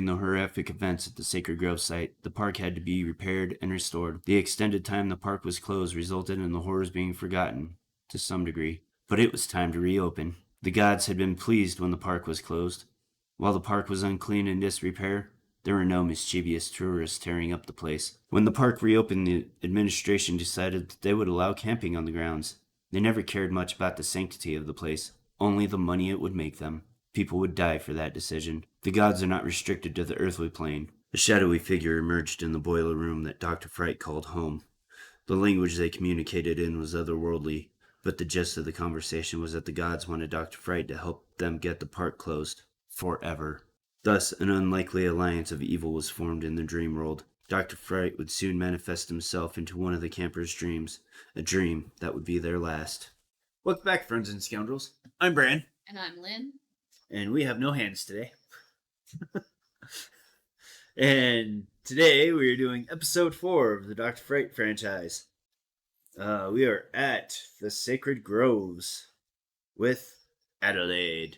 Following the horrific events at the Sacred Grove site, the park had to be repaired and restored. The extended time the park was closed resulted in the horrors being forgotten, to some degree. But it was time to reopen. The gods had been pleased when the park was closed. While the park was unclean and in disrepair, there were no mischievous tourists tearing up the place. When the park reopened, the administration decided that they would allow camping on the grounds. They never cared much about the sanctity of the place, only the money it would make them. People would die for that decision. The gods are not restricted to the earthly plane. A shadowy figure emerged in the boiler room that Dr. Fright called home. The language they communicated in was otherworldly, but the gist of the conversation was that the gods wanted Dr. Fright to help them get the park closed. Forever. Thus, an unlikely alliance of evil was formed in the dream world. Dr. Fright would soon manifest himself into one of the campers' dreams, a dream that would be their last. Welcome back, friends and scoundrels. I'm Bran. And I'm Lynn. And we have no hands today. And today we are doing episode 4 of the Dr. Fright franchise. We are at the Sacred Groves with Adelaide.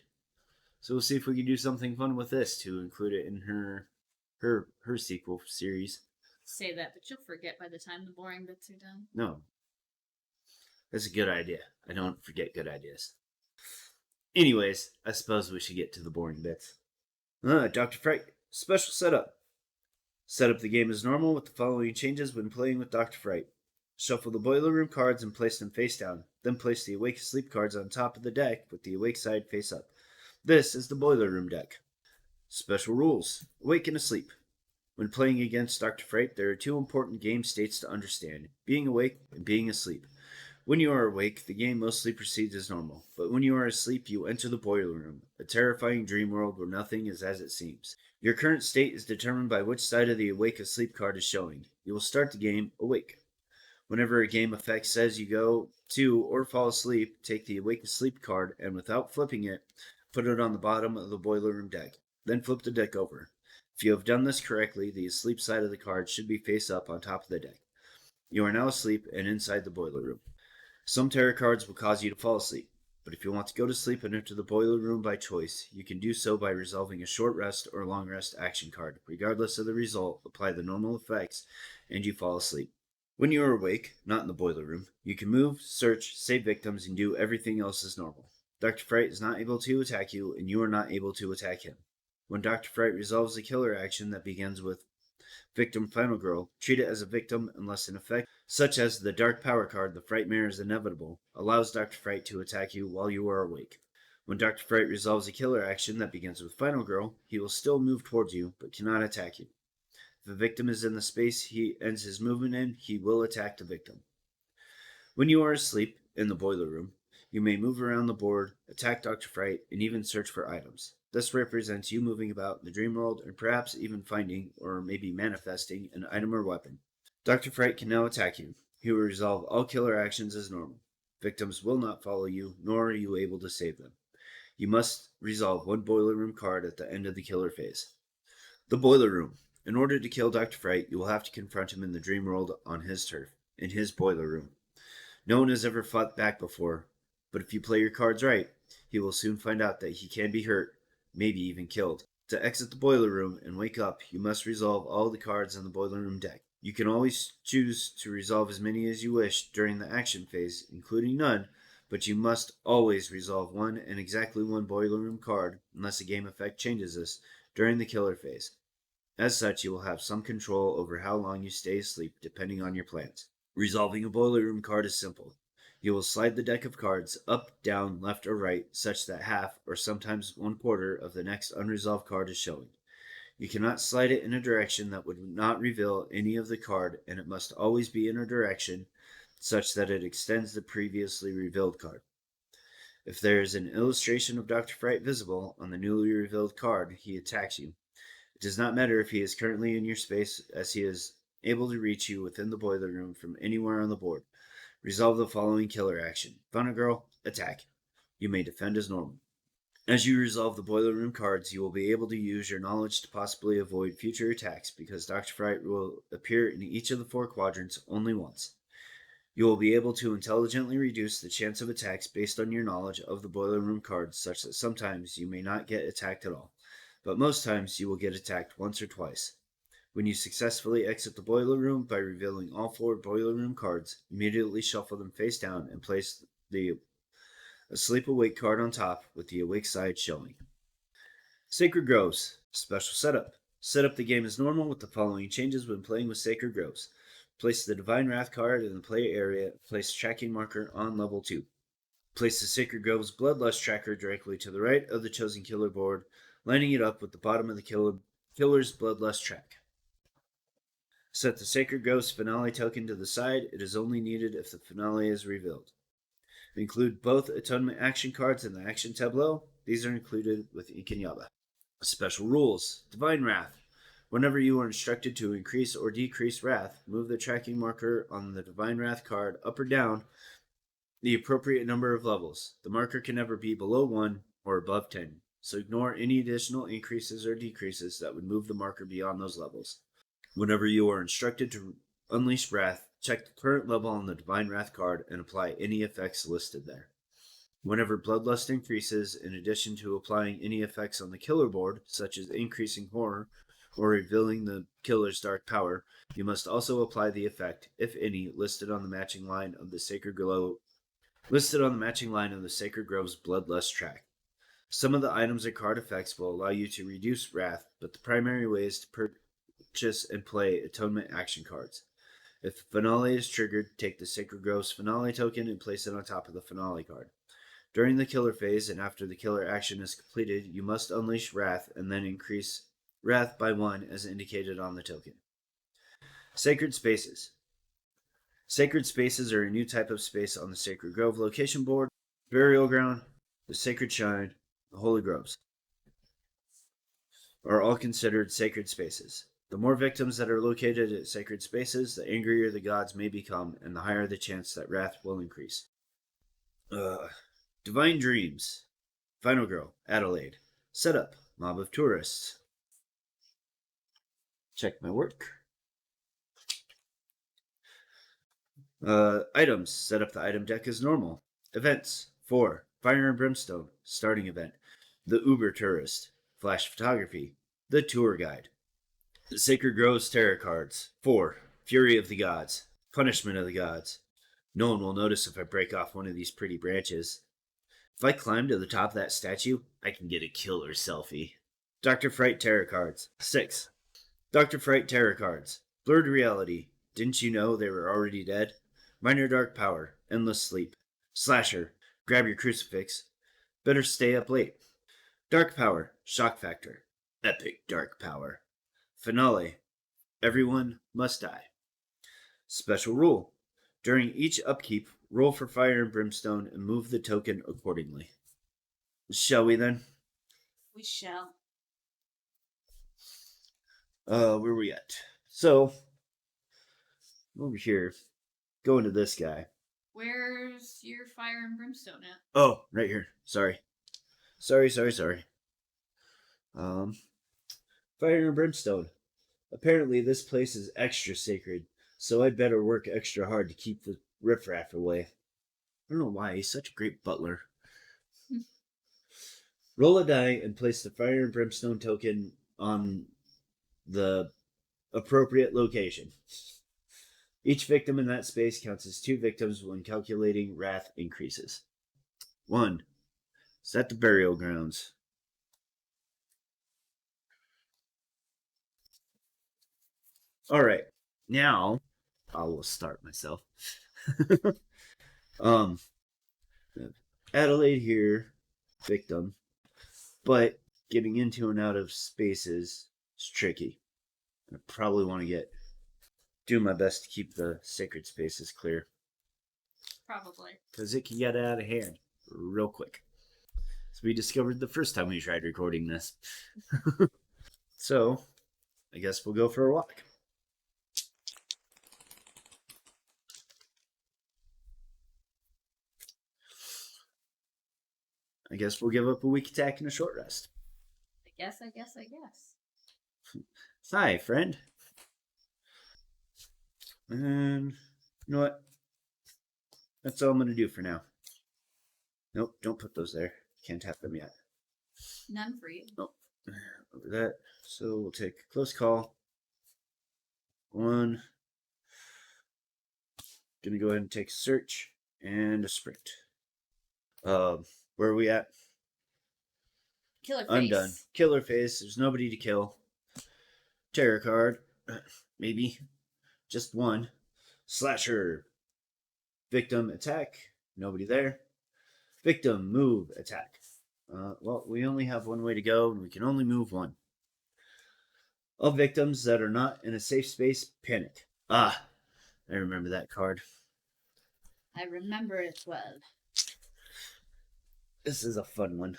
So we'll see if we can do something fun with this to include it in her sequel series. Say that, but you'll forget by the time the boring bits are done. No. That's a good idea. I don't forget good ideas. Anyways, I suppose we should get to the boring bits. Dr. Fright, special setup. Set up the game as normal with the following changes when playing with Dr. Fright. Shuffle the boiler room cards and place them face down. Then place the awake asleep cards on top of the deck with the awake side face up. This is the boiler room deck. Special rules. Awake and asleep. When playing against Dr. Fright, there are 2 important game states to understand, being awake and being asleep. When you are awake, the game mostly proceeds as normal, but when you are asleep, you enter the boiler room, a terrifying dream world where nothing is as it seems. Your current state is determined by which side of the awake asleep card is showing. You will start the game awake. Whenever a game effect says you go to or fall asleep, take the awake asleep card and without flipping it, put it on the bottom of the boiler room deck. Then flip the deck over. If you have done this correctly, the asleep side of the card should be face up on top of the deck. You are now asleep and inside the boiler room. Some tarot cards will cause you to fall asleep, but if you want to go to sleep and enter the boiler room by choice, you can do so by resolving a short rest or long rest action card. Regardless of the result, apply the normal effects and you fall asleep. When you are awake, not in the boiler room, you can move, search, save victims, and do everything else as normal. Dr. Fright is not able to attack you, and you are not able to attack him. When Dr. Fright resolves a killer action that begins with Victim Final Girl, treat it as a victim unless an effect, such as the Dark Power card, the Frightmare is Inevitable, allows Dr. Fright to attack you while you are awake. When Dr. Fright resolves a killer action that begins with Final Girl, he will still move towards you, but cannot attack you. If a victim is in the space he ends his movement in, he will attack the victim. When you are asleep in the boiler room, you may move around the board, attack Dr. Fright, and even search for items. This represents you moving about in the dream world and perhaps even finding or maybe manifesting an item or weapon. Dr. Fright can now attack you. He will resolve all killer actions as normal. Victims will not follow you, nor are you able to save them. You must resolve 1 boiler room card at the end of the killer phase. The boiler room. In order to kill Dr. Fright, you will have to confront him in the dream world on his turf, in his boiler room. No one has ever fought back before, but if you play your cards right, he will soon find out that he can be hurt, maybe even killed. To exit the boiler room and wake up, you must resolve all the cards on the boiler room deck. You can always choose to resolve as many as you wish during the action phase, including none, but you must always resolve 1 and exactly 1 boiler room card, unless a game effect changes this, during the killer phase. As such, you will have some control over how long you stay asleep, depending on your plans. Resolving a boiler room card is simple. You will slide the deck of cards up, down, left, or right, such that half, or sometimes 1/4, of the next unresolved card is showing. You cannot slide it in a direction that would not reveal any of the card, and it must always be in a direction such that it extends the previously revealed card. If there is an illustration of Dr. Fright visible on the newly revealed card, he attacks you. It does not matter if he is currently in your space, as he is able to reach you within the boiler room from anywhere on the board. Resolve the following killer action. Final Girl, attack. You may defend as normal. As you resolve the boiler room cards, you will be able to use your knowledge to possibly avoid future attacks because Dr. Fright will appear in each of the 4 quadrants only once. You will be able to intelligently reduce the chance of attacks based on your knowledge of the boiler room cards such that sometimes you may not get attacked at all. but most times you will get attacked once or twice. When you successfully exit the boiler room by revealing all 4 boiler room cards, immediately shuffle them face down and place the Asleep Awake card on top with the awake side showing. Sacred Groves. Special setup. Set up the game as normal with the following changes when playing with Sacred Groves. Place the Divine Wrath card in the play area. Place tracking marker on level 2. Place the Sacred Groves Bloodlust tracker directly to the right of the chosen killer board, lining it up with the bottom of the killer's Bloodlust track. Set the Sacred Groves finale token to the side. It is only needed if the finale is revealed. Include both atonement action cards in the action tableau. These are included with Ikinyaba. Special rules. Divine Wrath. Whenever you are instructed to increase or decrease Wrath, move the tracking marker on the Divine Wrath card up or down the appropriate number of levels. The marker can never be below 1 or above 10, so ignore any additional increases or decreases that would move the marker beyond those levels. Whenever you are instructed to unleash Wrath, check the current level on the Divine Wrath card and apply any effects listed there. Whenever Bloodlust increases, in addition to applying any effects on the killer board, such as increasing horror or revealing the killer's dark power, you must also apply the effect, if any, listed on the matching line of the Sacred Grove's Bloodlust track. Some of the items or card effects will allow you to reduce Wrath, but the primary way is to purchase and play Atonement action cards. If Finale is triggered, take the Sacred Grove's Finale token and place it on top of the Finale card. During the killer phase and after the killer action is completed, you must unleash Wrath and then increase Wrath by 1 as indicated on the token. Sacred Spaces. Sacred Spaces are a new type of space on the Sacred Grove location board, Burial Ground, the Sacred Shrine, the Holy Groves are all considered sacred spaces. The more victims that are located at sacred spaces, the angrier the gods may become, and the higher the chance that Wrath will increase. Divine Dreams. Final Girl, Adelaide. Setup, mob of tourists. Check my work. Items. Set up the item deck as normal. Events. 4. Fire and Brimstone. Starting event. The Uber Tourist. Flash Photography. The Tour Guide. The Sacred Groves Tarot Cards. 4. Fury of the Gods. Punishment of the Gods. No one will notice if I break off one of these pretty branches. If I climb to the top of that statue, I can get a killer selfie. Dr. Fright Tarot Cards. 6. Dr. Fright Tarot Cards. Blurred Reality. Didn't you know they were already dead? Minor Dark Power. Endless Sleep. Slasher. Grab your crucifix. Better stay up late. Dark Power. Shock Factor. Epic Dark Power. Finale. Everyone must die. Special rule. During each upkeep, roll for Fire and Brimstone and move the token accordingly. Shall we then? We shall. Where are we at? So, over here, going to this guy. Where's your fire and brimstone at? Oh, right here. Sorry. Fire and Brimstone. Apparently this place is extra sacred, so I'd better work extra hard to keep the riffraff away. I don't know why, he's such a great butler. Roll a die and place the Fire and Brimstone token on the appropriate location. Each victim in that space counts as 2 victims when calculating Wrath increases. 1. Set the burial grounds. Alright, now I will start myself. Adelaide here, victim, but getting into and out of spaces is tricky. I probably want to do my best to keep the sacred spaces clear. Probably. Because it can get out of hand real quick. As we discovered the first time we tried recording this. So, I guess we'll go for a walk. I guess we'll give up a weak attack and a short rest. I guess. Hi, friend. And you know what? That's all I'm going to do for now. Nope, don't put those there. Can't have them yet. None for you. Nope. over that. So we'll take a close call. 1. Gonna go ahead and take a search and a sprint. Where are we at? Killer face. I'm done. Killer face. There's nobody to kill. Terror card. Maybe. Just one. Slasher. Victim attack. Nobody there. Victim move attack. Well, we only have one way to go, and we can only move one. All victims that are not in a safe space panic. Ah, I remember that card. I remember it well. This is a fun one.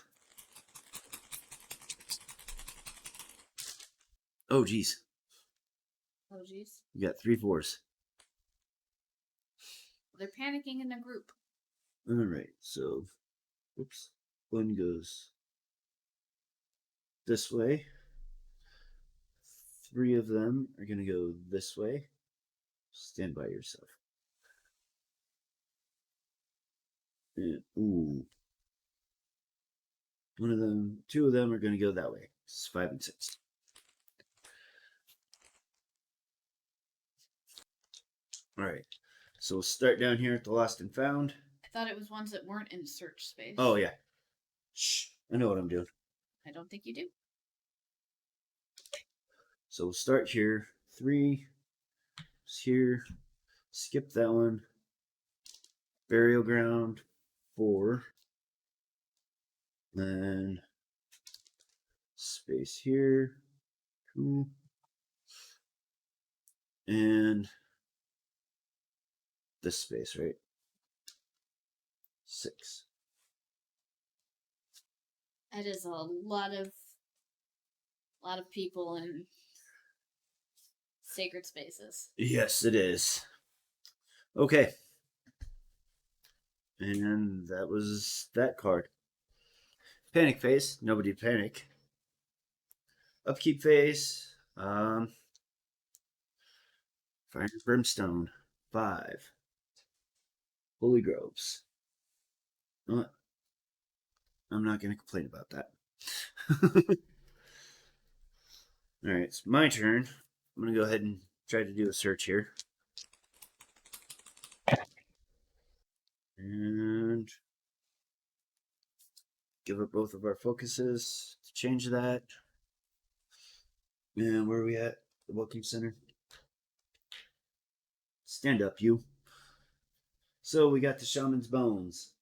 Oh, geez. Oh, jeez. We got 3 4s. They're panicking in a group. All right, so, oops. One goes this way. 3 of them are going to go this way. Stand by yourself. And, ooh. 2 of them are going to go that way. It's 5 and 6. All right. So we'll start down here at the lost and found. I thought it was ones that weren't in search space. Oh, yeah. Shh. I know what I'm doing. I don't think you do. So we'll start here. 3 is here. Skip that one. Burial ground. 4. Then space here. 2. And this space, right? 6. That is a lot of people in sacred spaces. Yes, it is. Okay. And that was that card. Panic phase. Nobody panic. Upkeep phase. Fire and Brimstone. 5. Holy Groves. I'm not going to complain about that. Alright, it's my turn. I'm going to go ahead and try to do a search here. And give up both of our focuses to change that. And where are we at? The Welcome Center. Stand up, you. So we got the Shaman's Bones.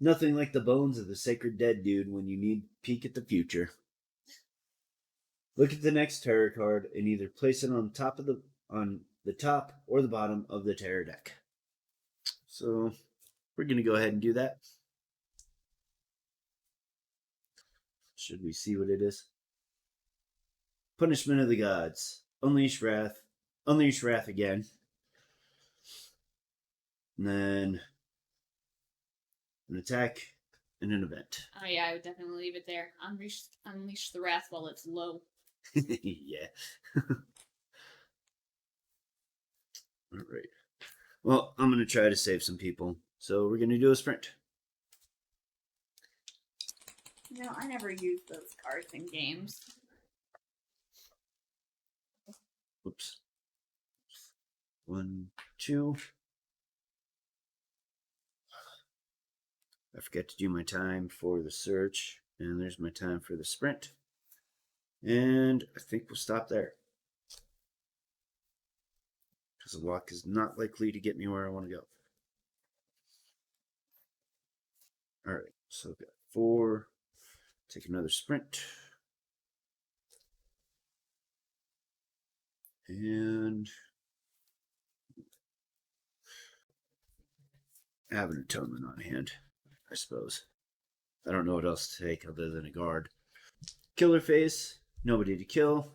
Nothing like the bones of the sacred dead dude when you need peek at the future. Look at the next terror card and either place it on the top or the bottom of the terror deck. So we're gonna go ahead and do that. Should we see what it is? Punishment of the Gods. Unleash Wrath. Unleash Wrath again. And then an attack and an event. Oh yeah, I would definitely leave it there. Unleash the wrath while it's low. Yeah. Alright. Well, I'm going to try to save some people. So we're going to do a sprint. You know, I never use those cards in games. Whoops. 1, 2. I forget to do my time for the search. And there's my time for the sprint. And I think we'll stop there. Because the walk is not likely to get me where I want to go. Alright, so I've got 4. Take another sprint. And I have an atonement on hand, I suppose. I don't know what else to take other than a guard. Killer face, nobody to kill.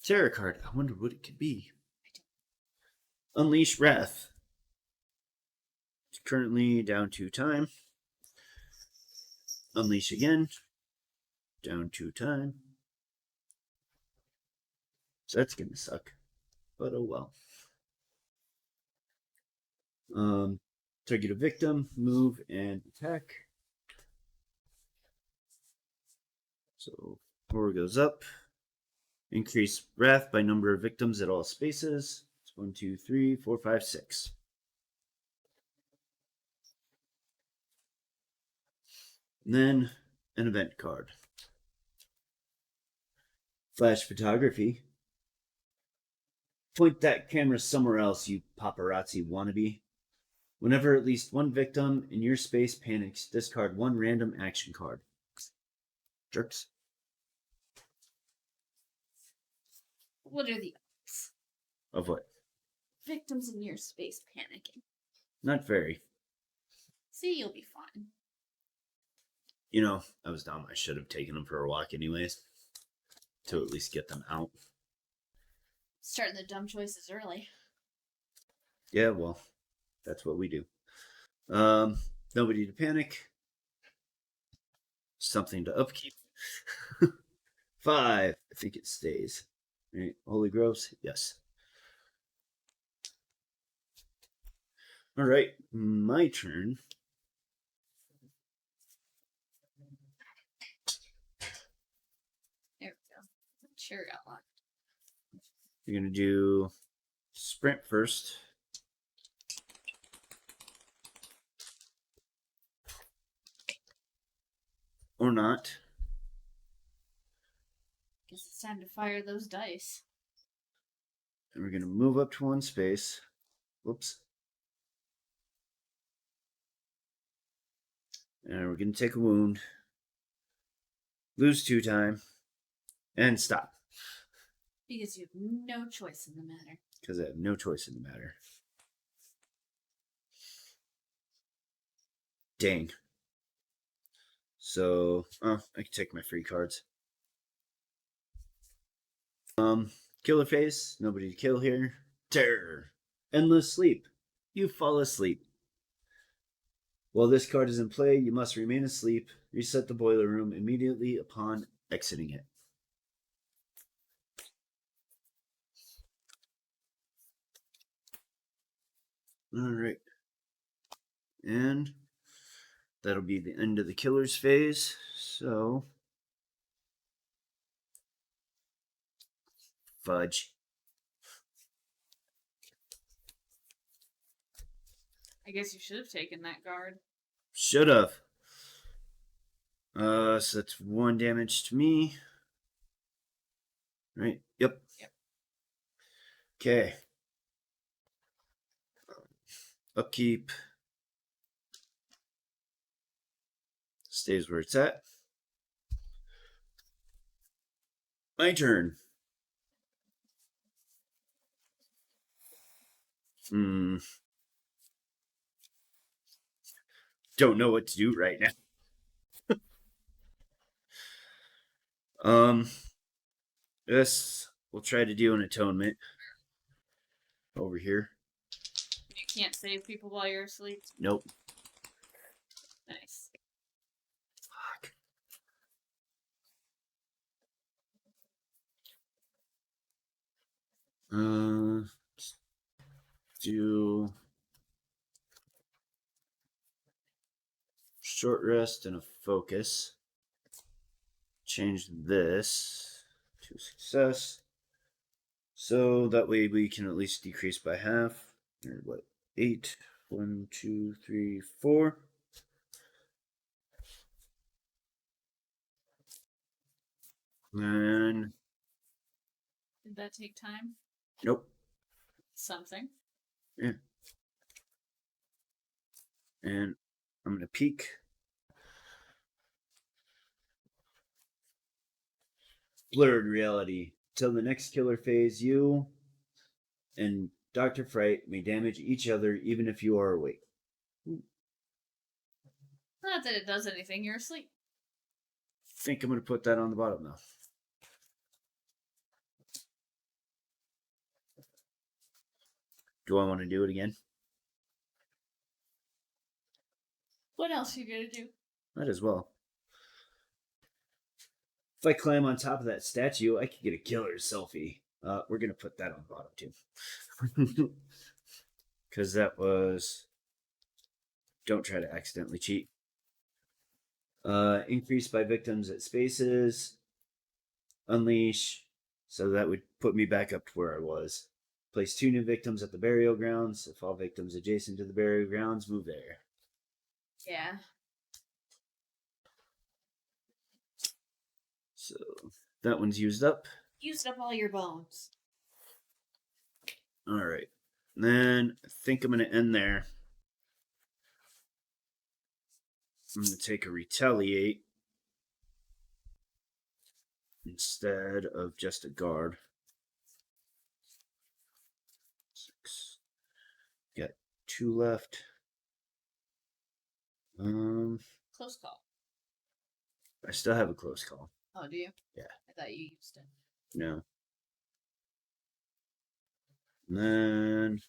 Terror card, I wonder what it could be. Unleash Wrath. It's currently down 2 time. Unleash again. Down 2 time. So that's gonna suck. But oh well. Target a victim, move, and attack. So Horror goes up. Increase wrath by number of victims at all spaces. It's 1, 2, 3, 4, 5, 6. And then an event card. Flash photography. Point that camera somewhere else, you paparazzi wannabe. Whenever at least one victim in your space panics, discard one random action card. Jerks. What are the odds? Of what? Victims in your space panicking. Not very. See, you'll be fine. You know, I was dumb. I should have taken them for a walk anyways. To at least get them out. Starting the dumb choices early. Yeah, well, that's what we do. Nobody to panic. Something to upkeep. 5. I think it stays. Right. Holy Groves? Yes. Alright, my turn. There we go. Sure got locked. You're going to do sprint first. Or not. Guess it's time to fire those dice. And we're going to move up to one space. Whoops. And we're going to take a wound. Lose 2 time. And stop. Because you have no choice in the matter. Because I have no choice in the matter. Dang. So, I can take my free cards. Killer face. Nobody to kill here. Terror. Endless sleep. You fall asleep. While this card is in play, you must remain asleep. Reset the boiler room immediately upon exiting it. Alright. And that'll be the end of the killer's phase. So, fudge. I guess you should have taken that guard. Should have. So that's 1 damage to me. Right? Yep. Yep. Okay. Upkeep. Stays where it's at. My turn. Don't know what to do right now. This we'll try to do an atonement over here. You can't save people while you're asleep. Nope. Nice. Fuck. Do short rest and a focus. Change this to success. So that way we can at least decrease by half. Or what? 8. 1, 2, 3, 4. And Did that take time? nope. Something. Yeah. And I'm gonna peek. Blurred reality. Till the next killer phase, you and Dr. Fright may damage each other even if you are awake. Not that it does anything, you're asleep. Think I'm gonna put that on the bottom though. Do I want to do it again? What else are you gonna do? Might as well. If I climb on top of that statue, I could get a killer selfie. We're gonna put that on the bottom too. Because that was... Don't try to accidentally cheat. Increased by victims at spaces. Unleash. So that would put me back up to where I was. Place 2 new victims at the burial grounds. If all victims adjacent to the burial grounds move there. Yeah. So that one's used up. Used up all your bones. Alright. Then I think I'm going to end there. I'm going to take a retaliate instead of just a guard. 6. Got 2 left. Close call. I still have a close call. Oh, do you? Yeah. I thought you used it. No. And then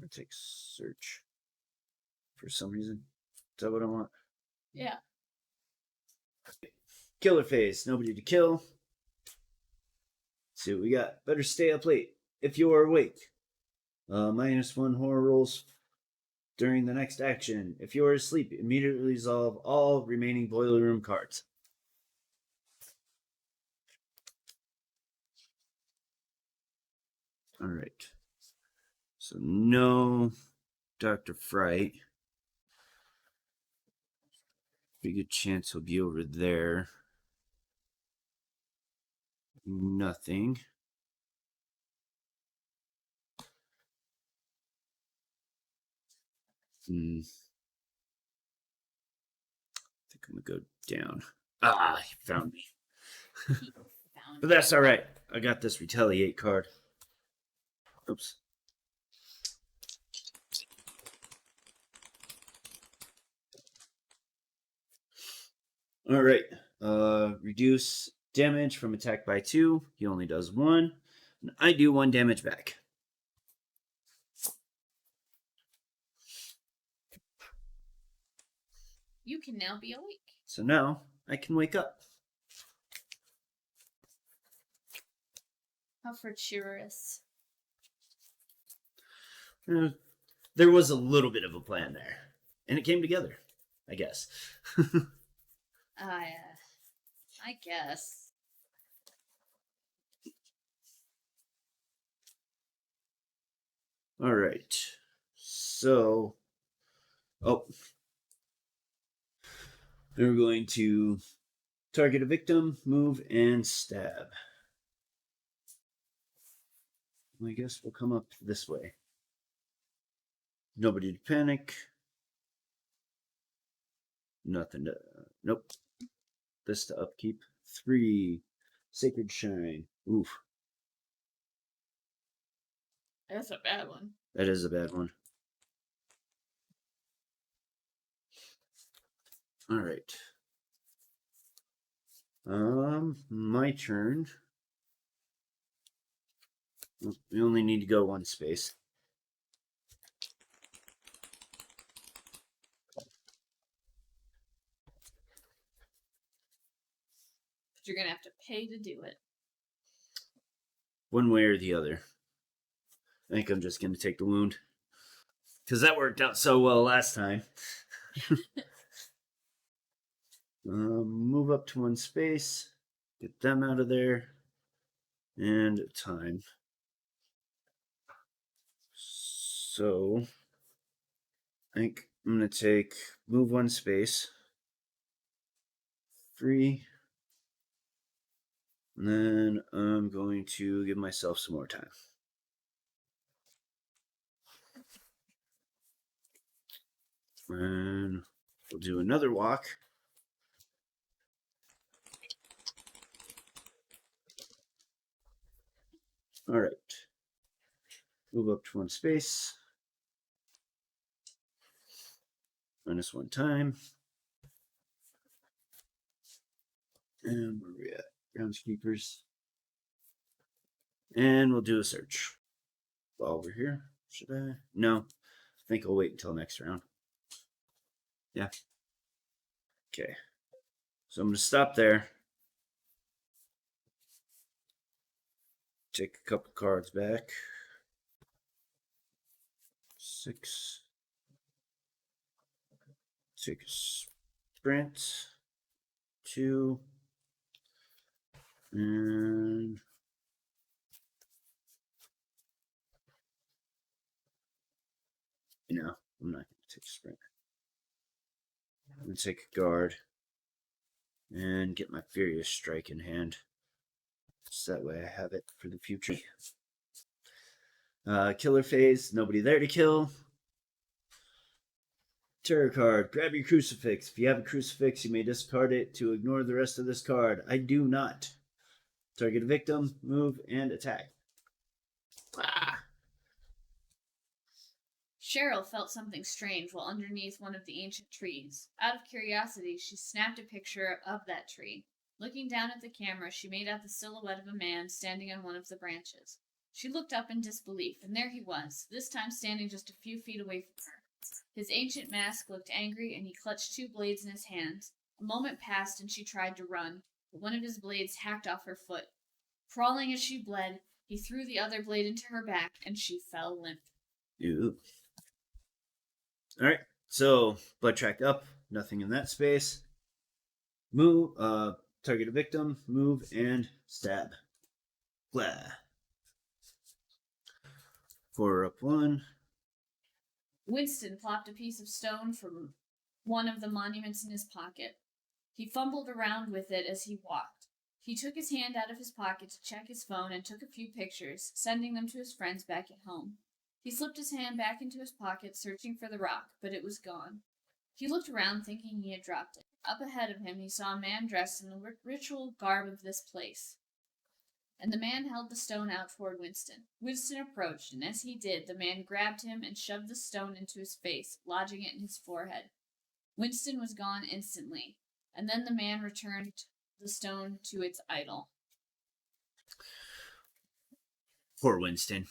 I'll take search for some reason. Is that what I want? Yeah. Killer phase. Nobody to kill. Let's see what we got. Better stay up late if you are awake. -1 horror rolls during the next action. If you are asleep, immediately resolve all remaining boiler room cards. Alright. So no Dr. Fright. Pretty good chance he'll be over there. Nothing. I think I'm gonna go down. Ah, he found me. But that's alright. I got this retaliate card. Oops. Alright. Reduce damage from attack by 2. He only does 1. And I do 1 damage back. You can now be awake. So now I can wake up. How fortuitous. There was a little bit of a plan there. And it came together, I guess. I guess. Alright. So. Oh. We're going to target a victim, move, and stab. I guess we'll come up this way. Nobody to panic. Nothing to... Nope. This to upkeep. 3. Sacred Shine. Oof. That's a bad one. That is a bad one. Alright. My turn. We only need to go 1 space. But you're gonna have to pay to do it. One way or the other. I think I'm just going to take the wound. Because that worked out so well last time. Move up to 1 space. Get them out of there. And time. So, I think I'm going to take, move 1 space. 3. And then I'm going to give myself some more time. And we'll do another walk. All right. Move up to 1 space. -1 time. And where are we at? Groundskeepers. And we'll do a search. While we're here. Should I? No. I think I'll wait until next round. Yeah. Okay. So I'm going to stop there. Take a couple cards back. 6. Take a sprint. 2. And I'm not going to take a sprint. I'm going to take a guard and get my Furious Strike in hand. So that way I have it for the future. Killer phase, nobody there to kill. Terror card, grab your crucifix. If you have a crucifix, you may discard it to ignore the rest of this card. I do not. Target a victim, move, and attack. Ah. Cheryl felt something strange while underneath one of the ancient trees. Out of curiosity, she snapped a picture of that tree. Looking down at the camera, she made out the silhouette of a man standing on one of the branches. She looked up in disbelief, and there he was, this time standing just a few feet away from her. His ancient mask looked angry, and he clutched 2 blades in his hands. A moment passed, and she tried to run, but one of his blades hacked off her foot. Crawling as she bled, he threw the other blade into her back, and she fell limp. Ew. Alright, so blood track up, nothing in that space. Move, target a victim, move, and stab. Blah. 4 up 1. Winston plopped a piece of stone from one of the monuments in his pocket. He fumbled around with it as he walked. He took his hand out of his pocket to check his phone and took a few pictures, sending them to his friends back at home. He slipped his hand back into his pocket, searching for the rock, but it was gone. He looked around, thinking he had dropped it. Up ahead of him, he saw a man dressed in the ritual garb of this place, and the man held the stone out toward Winston. Winston approached, and as he did, the man grabbed him and shoved the stone into his face, lodging it in his forehead. Winston was gone instantly, and then the man returned the stone to its idol. Poor Winston.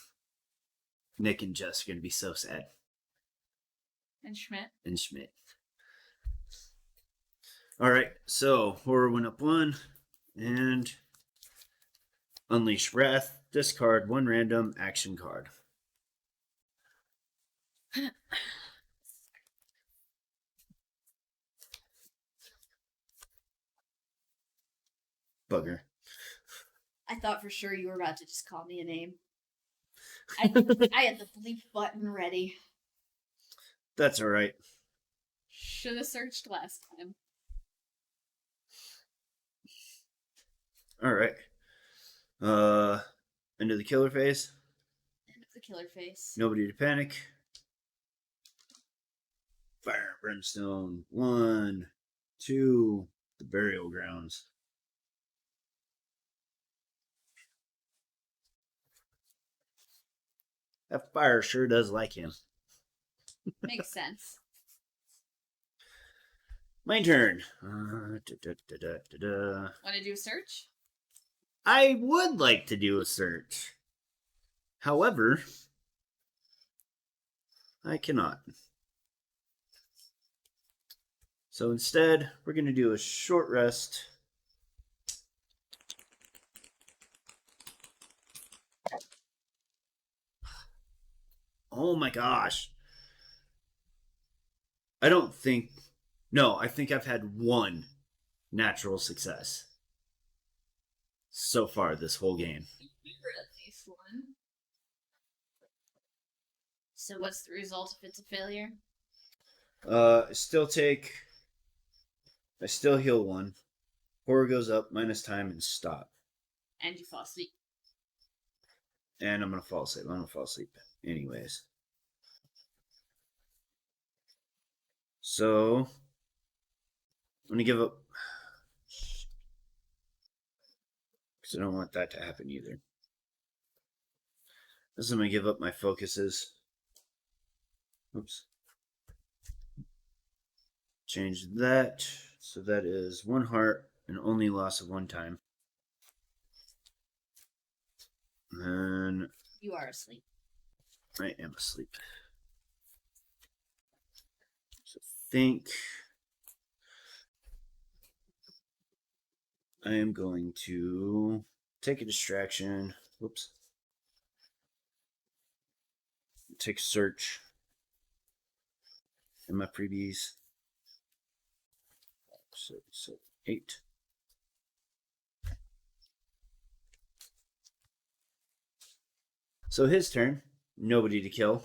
Nick and Jess are going to be so sad. And Schmidt? And Schmidt. Alright, so horror went up 1, and Unleash Wrath. Discard 1 random action card. Bugger. I thought for sure you were about to just call me a name. I had the bleep button ready. That's alright. Should have searched last time. Alright. End of the killer phase. End of the killer face. Nobody to panic. Fire Brimstone. 1, 2. The burial grounds. That fire sure does like him. Makes sense. My turn. Want to do a search? I would like to do a search. However, I cannot. So instead, we're going to do a short rest. Oh my gosh. I think I've had 1 natural success so far this whole game. At least 1. So what's the result if it's a failure? I still heal 1. Horror goes up, minus time, and stop. And you fall asleep. And I'm going to fall asleep. I'm going to fall asleep anyways. So, I'm going to give up. Because I don't want that to happen either. This is I'm going to give up my focuses. Oops. Change that. So that is 1 heart and only loss of 1 time. And You are asleep. I am asleep. So think I am going to take a distraction. Whoops. Take search. And my freebies. So 8. So his turn. Nobody to kill.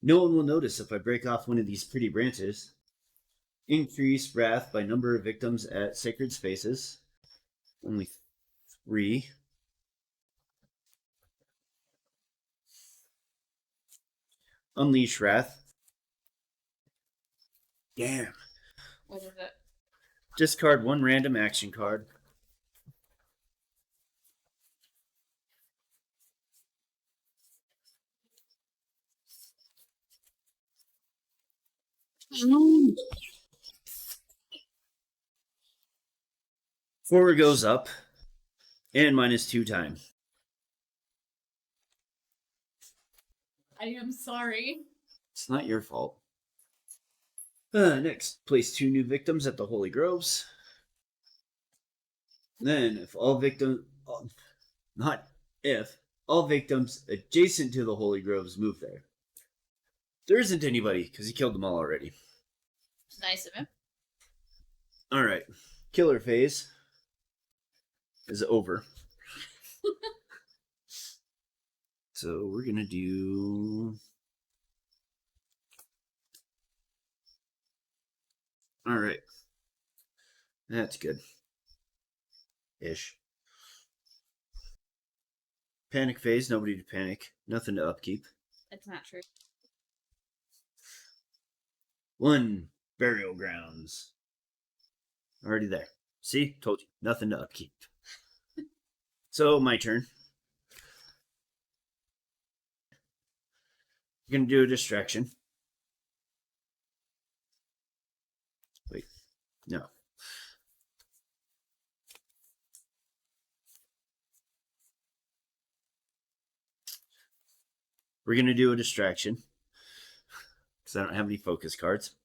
No one will notice if I break off one of these pretty branches. Increase wrath by number of victims at sacred spaces. Only 3. Unleash wrath. Damn. What is it? Discard 1 random action card. Forward goes up. And -2 time. I am sorry. It's not your fault. Next, place 2 new victims at the Holy Groves. Then, if all victims... Not if. All victims adjacent to the Holy Groves move there. There isn't anybody, because he killed them all already. Nice of him. Alright. Killer phase is over. So we're going to do... Alright. That's good. Ish. Panic phase, nobody to panic. Nothing to upkeep. That's not true. 1 burial grounds. Already there. See? Told you. Nothing to upkeep. So, my turn. I'm going to do a distraction. Wait. No. We're going to do a distraction. Because I don't have any focus cards.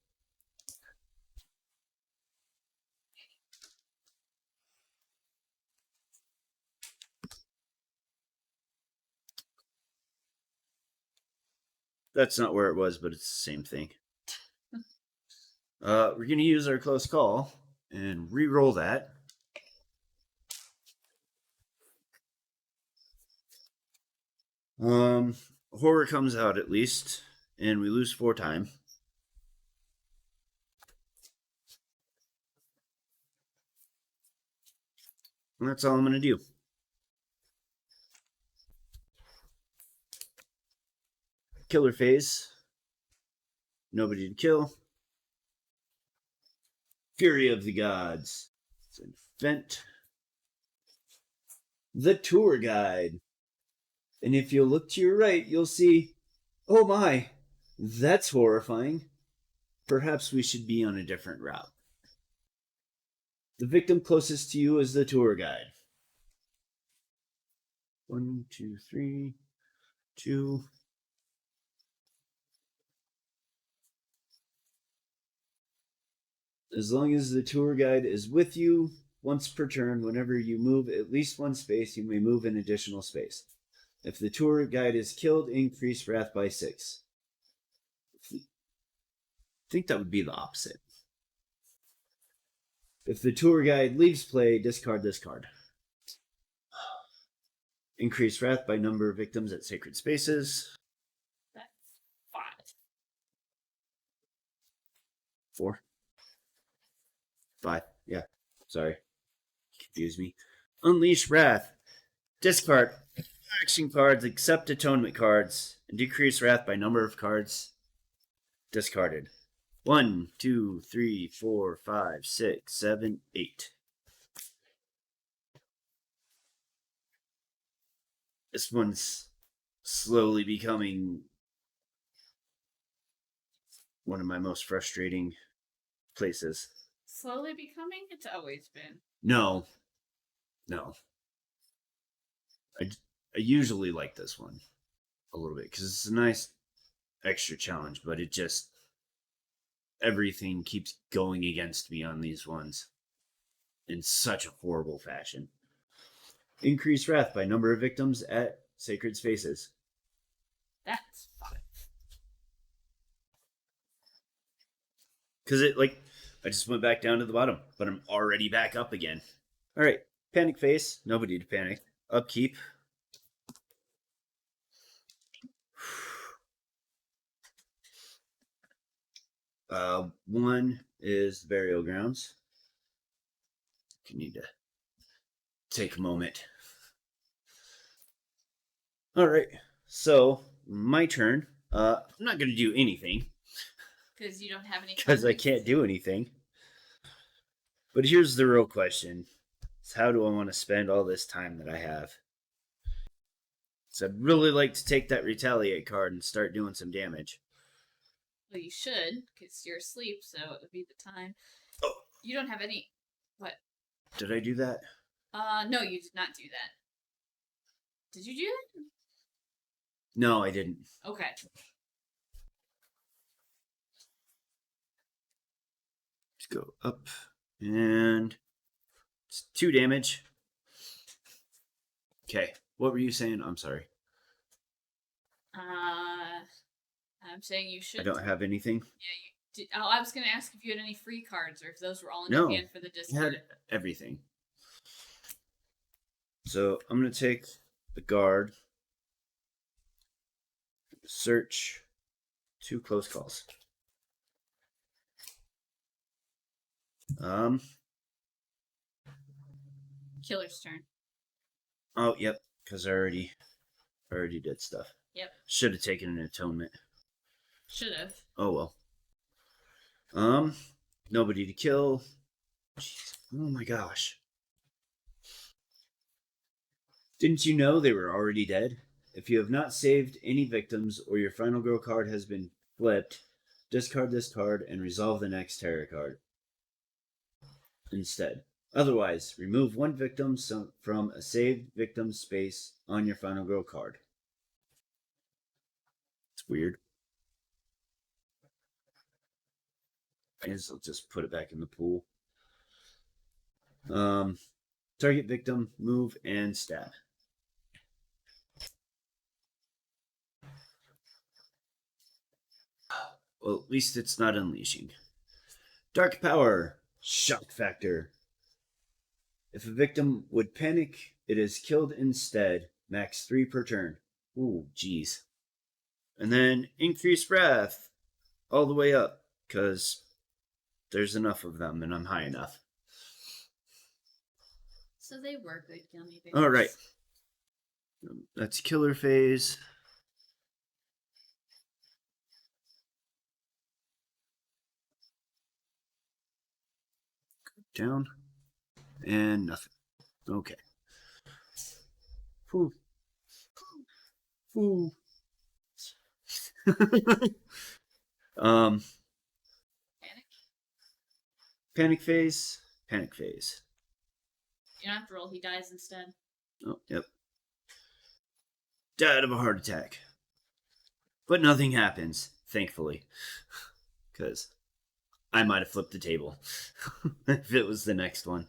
That's not where it was, but it's the same thing. We're going to use our close call and re-roll that. Horror comes out at least, and we lose 4 time. And that's all I'm going to do. Killer phase. Nobody to kill. Fury of the Gods. It's an event. The tour guide. And if you look to your right, you'll see, oh my, that's horrifying. Perhaps we should be on a different route. The victim closest to you is the tour guide. 1, 2, 3, 2. As long as the tour guide is with you, once per turn, whenever you move at least 1 space, you may move an additional space. If the tour guide is killed, increase wrath by 6. I think that would be the opposite. If the tour guide leaves play, discard this card. Increase wrath by number of victims at sacred spaces. That's 5. 4. 5. Yeah. Sorry. Confuse me. Unleash wrath. Discard action cards except atonement cards and decrease wrath by number of cards discarded. 1, 2, 3, 4, 5, 6, 7, 8. This one's slowly becoming one of my most frustrating places. Slowly becoming? It's always been. No. I usually like this one a little bit because it's a nice extra challenge, but it just, everything keeps going against me on these ones in such a horrible fashion. Increase wrath by number of victims at sacred spaces. That's fine. Because I just went back down to the bottom, but I'm already back up again. All right, panic face. Nobody to panic. Upkeep. One is burial grounds. You need to take a moment. All right, so my turn. I'm not gonna do anything Because you don't have any. because I comments? can't do anything. But here's the real question: is how do I want to spend all this time that I have? So I'd really like to take that retaliate card and start doing some damage. Well, you should, because you're asleep, so it would be the time. Oh. You don't have any. What? Did I do that? No, you did not do that. Did you do that? No, I didn't. Okay. Let's go up and it's 2 damage. Okay, what were you saying? I'm sorry. I'm saying you should. I don't have anything. Yeah, you did. Oh, I was going to ask if you had any free cards or if those were all in No, your hand for the I discard. had everything. So I'm going to take the guard. Search 2 close calls. Killer's turn. Oh, yep, because I already did stuff. Yep. Should have taken an atonement. Should have. Oh well. Nobody to kill. Jeez. Oh my gosh. Didn't you know they were already dead? If you have not saved any victims or your final girl card has been flipped, discard this card and resolve the next terror card instead. Otherwise, remove 1 victim from a saved victim space on your final girl card. It's weird. I guess I'll just put it back in the pool. Target victim, move, and stab. Well, at least it's not unleashing. Dark power, shock factor. If a victim would panic, it is killed instead. Max 3 per turn. Ooh, jeez. And then increase wrath all the way up, because there's enough of them and I'm high enough. So they were good gummy bears. All right. That's killer phase. Down. And nothing. Okay. Whew. Whew. Panic. Panic phase. Panic phase. You don't have to roll. He dies instead. Oh, yep. Died of a heart attack. But nothing happens, thankfully. Because I might have flipped the table if it was the next one.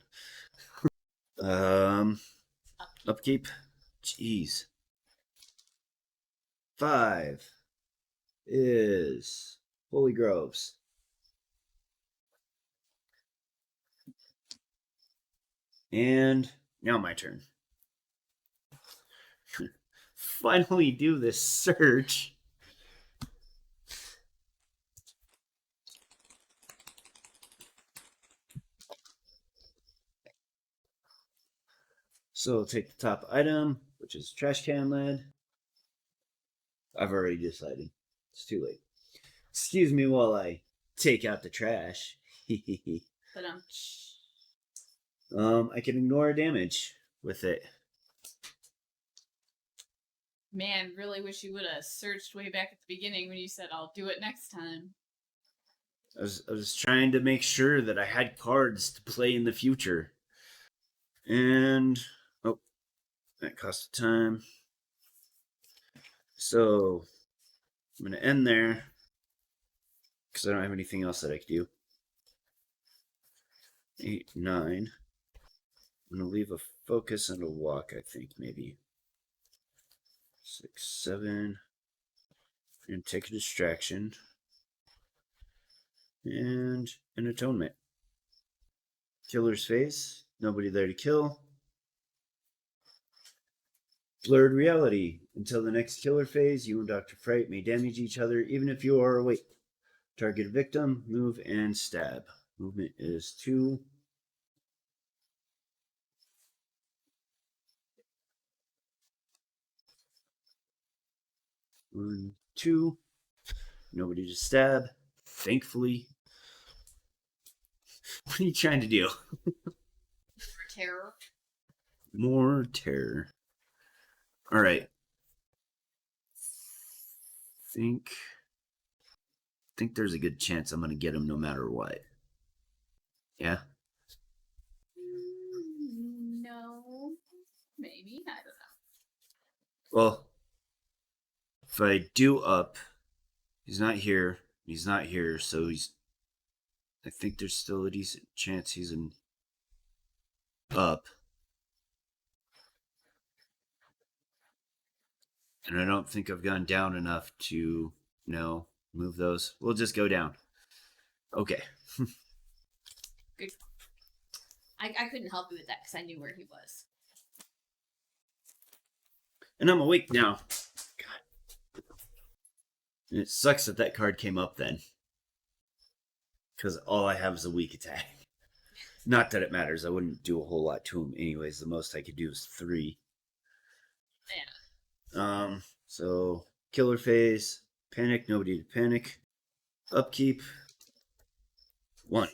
Upkeep. Jeez. 5 is Holy Groves. And now my turn. Finally do this search. So take the top item, which is trash can lid. I've already decided. It's too late. Excuse me while I take out the trash. But I can ignore damage with it. man, really wish you would have searched way back at the beginning when you said, I'll do it next time. I was trying to make sure that I had cards to play in the future. And, oh, that cost time. So, I'm going to end there because I don't have anything else that I could do. 8, 9. I'm going to leave a focus and a walk, I think, maybe. 6, 7. And take a distraction. And an atonement. Killer's face. Nobody there to kill. Blurred reality. Until the next killer phase, you and Dr. Fright may damage each other even if you are awake. Target a victim, move, and stab. Movement is 2. One, 2. Nobody to stab. Thankfully. What are you trying to do? Terror. More terror. All right. Think there's a good chance I'm gonna get him no matter what. Yeah. No. Maybe. I don't know. Well, if I do up, he's not here. He's not here, so he's. I think there's still a decent chance he's in up. And I don't think I've gone down enough to move those. We'll just go down. Okay. Good. I couldn't help you with that because I knew where he was. And I'm awake now. God. And it sucks that card came up then. Because all I have is a weak attack. Not that it matters. I wouldn't do a whole lot to him anyways. The most I could do is 3. Yeah. So killer phase, panic, nobody to panic. Upkeep. 1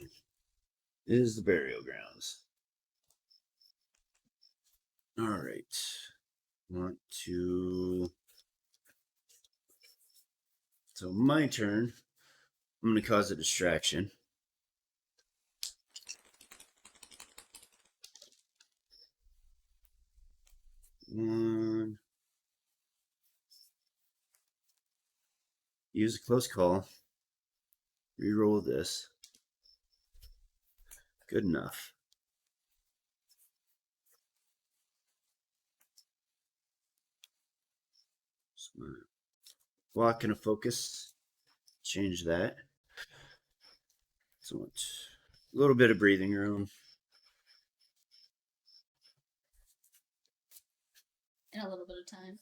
is the burial grounds. Alright. Want to. So my turn. I'm going to cause a distraction. One. Use a close call. Reroll this. Good enough. Block and a focus. Change that. So a little bit of breathing room. In a little bit of time.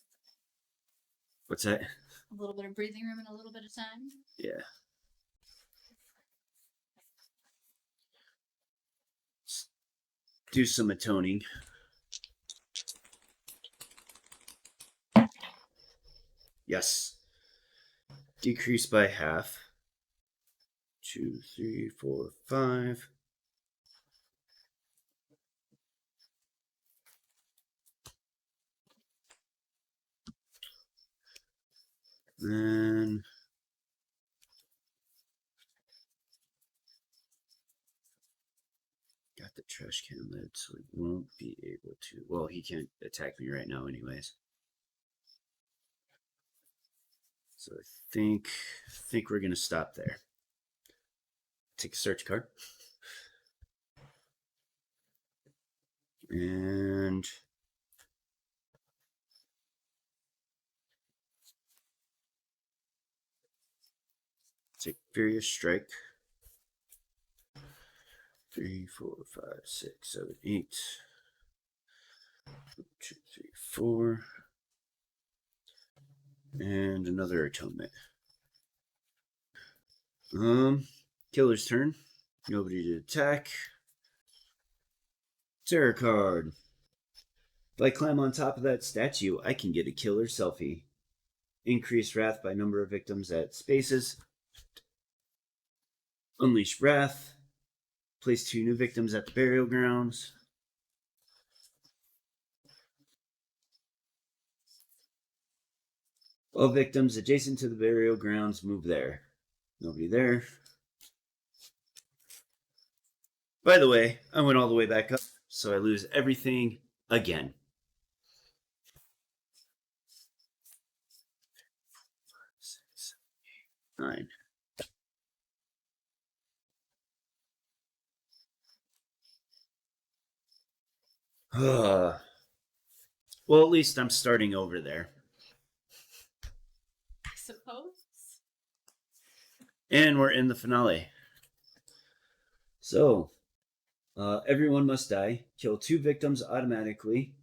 What's that? A little bit of breathing room and a little bit of time. Yeah. Do some atoning. Yes. Decrease by half. 2, 3, 4, 5. Then got the trash can lid, so he won't be able to. Well, he can't attack me right now, anyways. So I think we're gonna stop there. Take a search card. And take Furious Strike. 3, 4, 5, 6, 7, 8. 1, 2, 3, 4. And another atonement. Killer's turn. Nobody to attack. Terror card. If I climb on top of that statue, I can get a killer selfie. Increase wrath by number of victims at spaces. Unleash wrath. Place 2 new victims at the burial grounds. All victims adjacent to the burial grounds move there. Nobody there. By the way, I went all the way back up, so I lose everything again. 6, 9. Well, at least I'm starting over there. I suppose. And we're in the finale. So, everyone must die. Kill 2 victims automatically.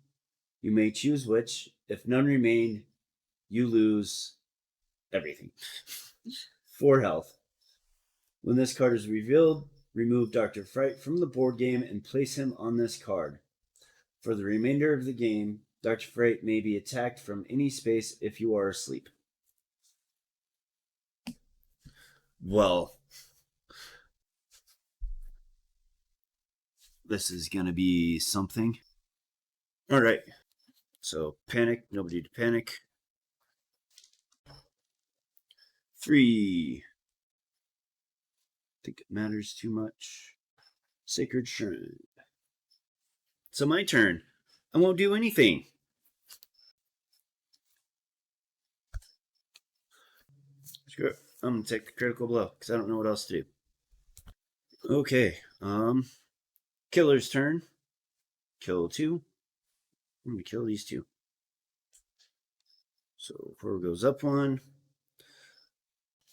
You may choose which. If none remain, you lose everything. 4 health. When this card is revealed, remove Dr. Fright from the board game and place him on this card. For the remainder of the game, Dr. Fright may be attacked from any space if you are asleep. Well, this is going to be something. All right. So, panic. Nobody to panic. 3. Think it matters too much. Sacred Shrine. So my turn. I won't do anything. Screw it. I'm gonna take the critical blow because I don't know what else to do. Okay. Killer's turn. Kill 2. I'm gonna kill these 2. So 4 goes up 1.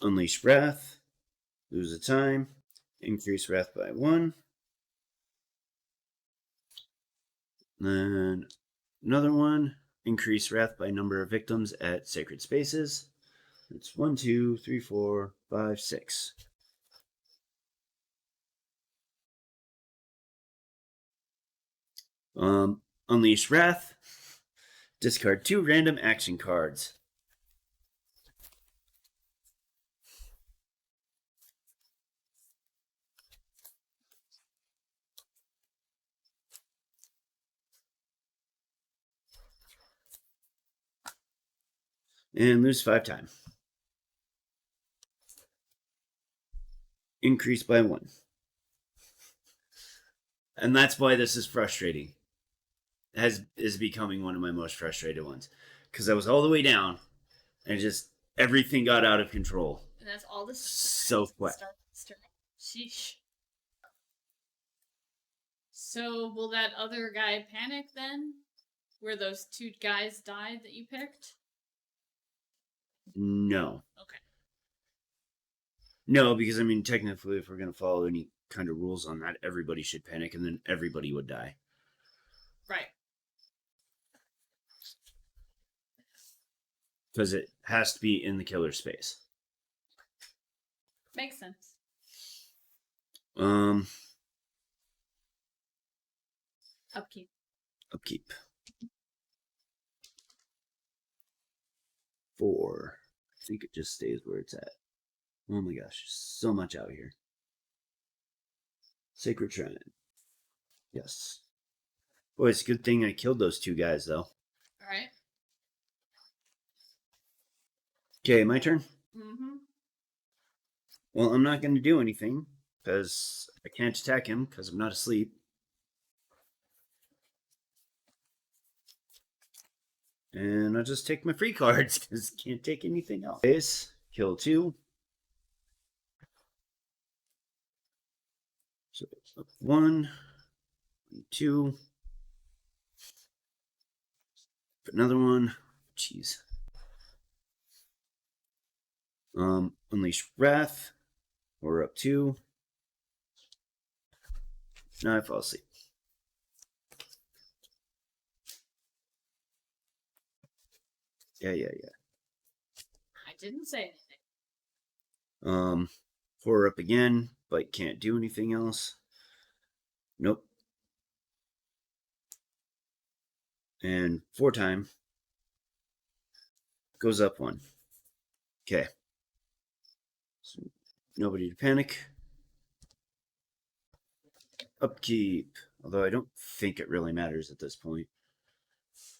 Unleash Wrath. Lose a time. Increase Wrath by 1. Then another one. Increase Wrath by number of victims at sacred spaces. It's 1, 2, 3, 4, 5, 6. Unleash Wrath. Discard 2 random action cards. And lose 5 time. Increase by 1. And that's why this is frustrating. Is becoming one of my most frustrated ones. Because I was all the way down, and just everything got out of control. And that's all this. So quick. Sheesh. So will that other guy panic then? Where those 2 guys died that you picked? No. Okay. No, because I mean, technically, if we're going to follow any kind of rules on that, everybody should panic, and then everybody would die. Right. Because it has to be in the killer space. Makes sense. Upkeep. Upkeep. 4. I think it just stays where it's at. Oh my gosh, so much out here. Sacred Shrine. Yes. Boy, it's a good thing I killed those 2 guys, though. Alright. Okay, my turn? Mm-hmm. Well, I'm not going to do anything, because I can't attack him, because I'm not asleep. And I'll just take my free cards, because I can't take anything else. Base, kill 2. So, 1, 2. Another one. Jeez. Unleash Wrath. We're up 2. Now I fall asleep. Yeah. I didn't say anything. 4 up again, but can't do anything else. Nope. And 4 time. Goes up 1. Okay. So nobody to panic. Upkeep. Although I don't think it really matters at this point,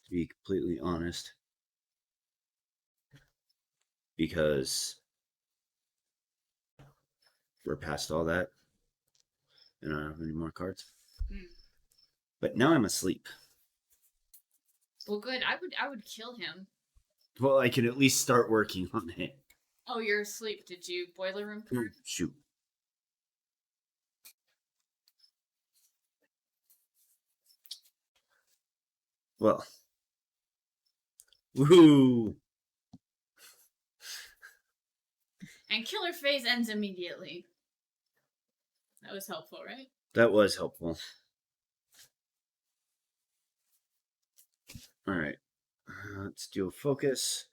to be completely honest. Because we're past all that. And I don't have any more cards. But now I'm asleep. Well, good. I would kill him. Well, I can at least start working on it. Oh, you're asleep. Did you boiler room card? Shoot. Well. Woohoo! And killer phase ends immediately. That was helpful, right? That was helpful. All right. Let's do a focus.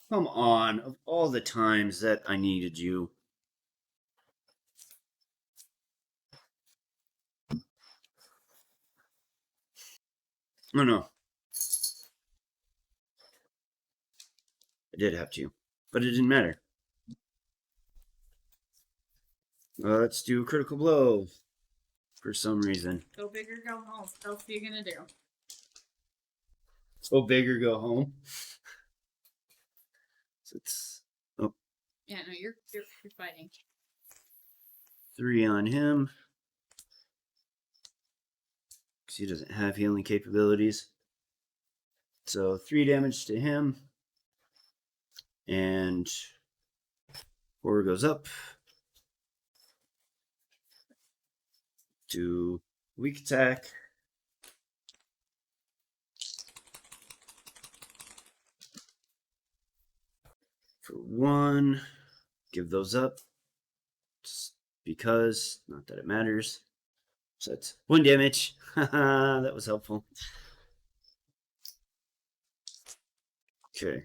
Come on, of all the times that I needed you. Oh no. I did have to, but it didn't matter. Let's do a critical blow. For some reason. Go big or go home. What else are you gonna do? Go big or go home. So it's Yeah, no, you're fighting. 3 on him. Because he doesn't have healing capabilities. So 3 damage to him. And 4 goes up. To weak attack. For 1. Give those up. Just because. Not that it matters. So that's 1 damage. Haha, that was helpful. Okay.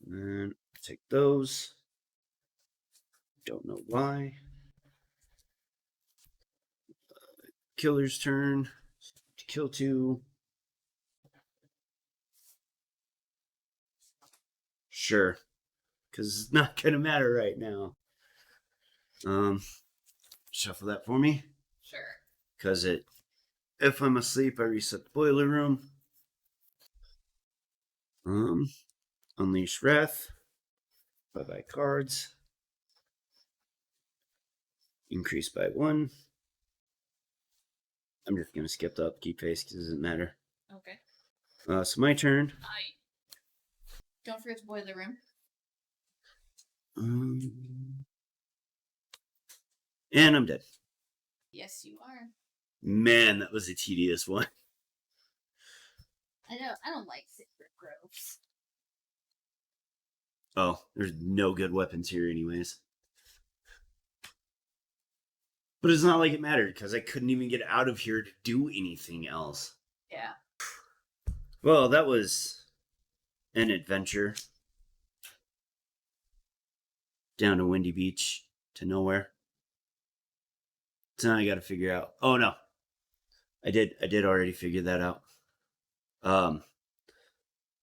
And take those. Don't know why. Killer's turn. To kill 2. Sure. Because it's not going to matter right now. Shuffle that for me. Sure. Because if I'm asleep, I reset the boiler room. Unleash Wrath. Bye-bye cards. Increase by 1. I'm just going to skip the upkeep phase because it doesn't matter. Okay. So my turn. Don't forget the boiler room. And I'm dead. Yes, you are. Man, that was a tedious one. I don't like Sacred Groves. Oh, there's no good weapons here anyways. But it's not like it mattered, because I couldn't even get out of here to do anything else. Yeah. Well, that was an adventure. Down to Windy Beach to nowhere. So now I gotta figure out. Oh no. I did already figure that out.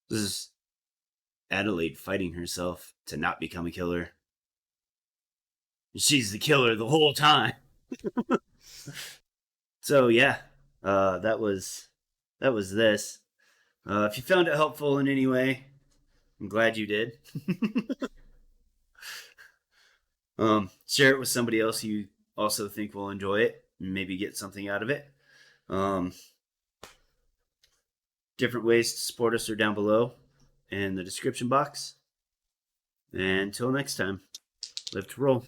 This is Adelaide fighting herself to not become a killer. She's the killer the whole time. So yeah, that was this. If you found it helpful in any way, I'm glad you did. Share it with somebody else you also think will enjoy it and maybe get something out of it. Different ways to support us are down below in the description box. And until next time, live to roll.